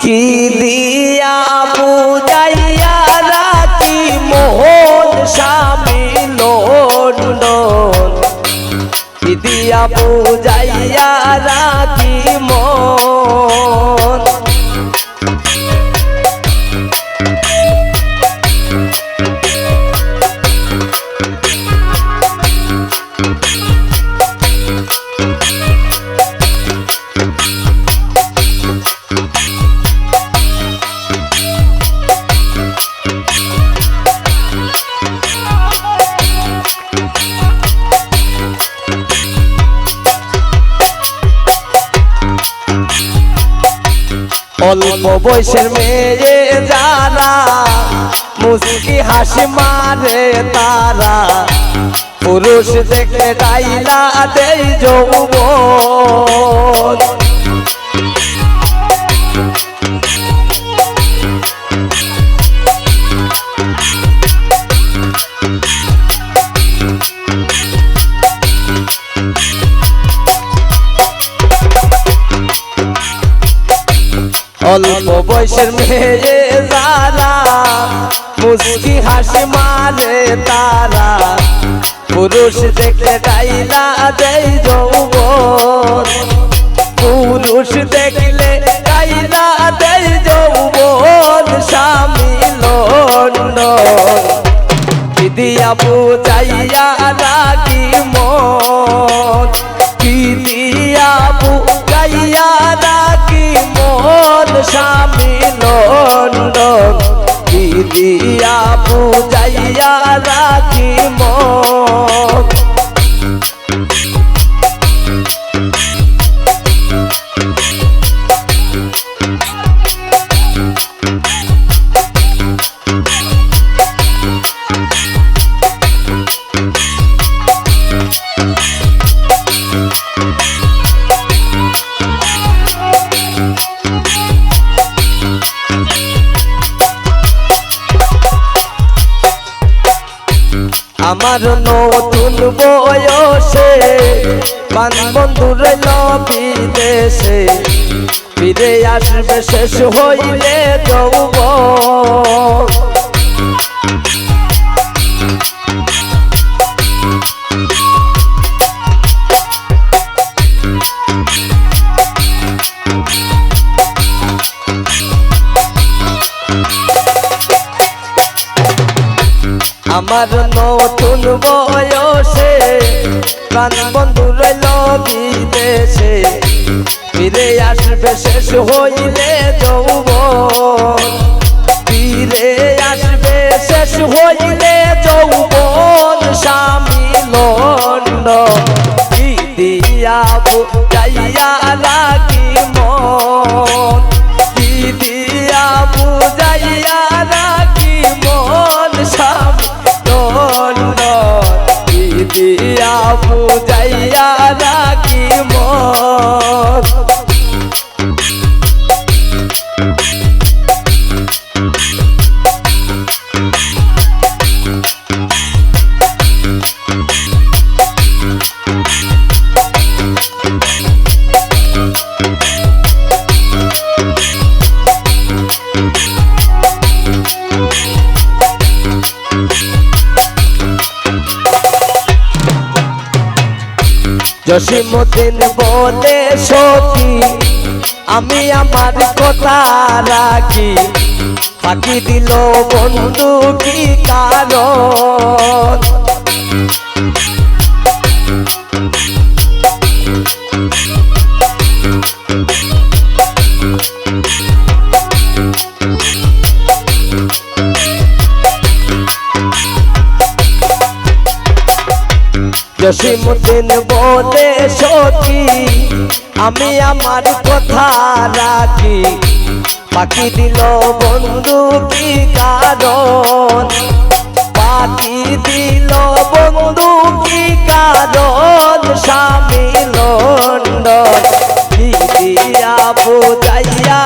কি দিয়া বুঝাইয়া রাখি মোহন স্বামী লন্ডন, কি দিয়া বুঝাইয়া রাখি মন। অল্প বয়সের মেয়ে যারা মুস্কি হাসি মারে তারা, পুরুষ দেখে ডাইলা দেই যৌবন। অল্প বয়সের মেয়ে যারা মুস্কি হাসি মারে তারা, পুরুষ দেখলে ডাইলা দেই যৌবন। পুরুষ দেখলে ডাইলা দেই যৌবন স্বামী লন্ডন, কি দিয়া বুঝাইয়া রাখি মন, কি দিয়া বুঝাইয়া রাখি মন স্বামী লন্ডন, কি দিয়া বুঝাইয়া রাখি মন। আমার নতুন বয়সে বন্ধু রইল বিদেশে, ফিরে আসবে শেষ হইলে যৌবন। আমার নতুন বয়সে বন্ধু রইল বিদেশে, ফিরে আসবে শেষ হইলে যৌবন। ফিরে আসবে শেষ হইলে যৌবন স্বামী লন্ডন, কি দিয়া বুঝাইয়া রাখি মন, কি দিয়া বুঝাইয়া রাখি মন স্বামী লন্ডন, কি দিয়া বুঝাইয়া রাখি মন। জসীমউদ্দিন বলে সখী আমি আমার কথা রাখি, ফাঁকি দিল বন্ধু কি কারণ। জসীমউদ্দিন বলে সখী আমি আমার কথা রাখি, ফাঁকি দিল বন্ধু কি কারণ, ফাঁকি দিল বন্ধু কি কারণ স্বামী লন্ডন, কি দিয়া বুঝাইয়া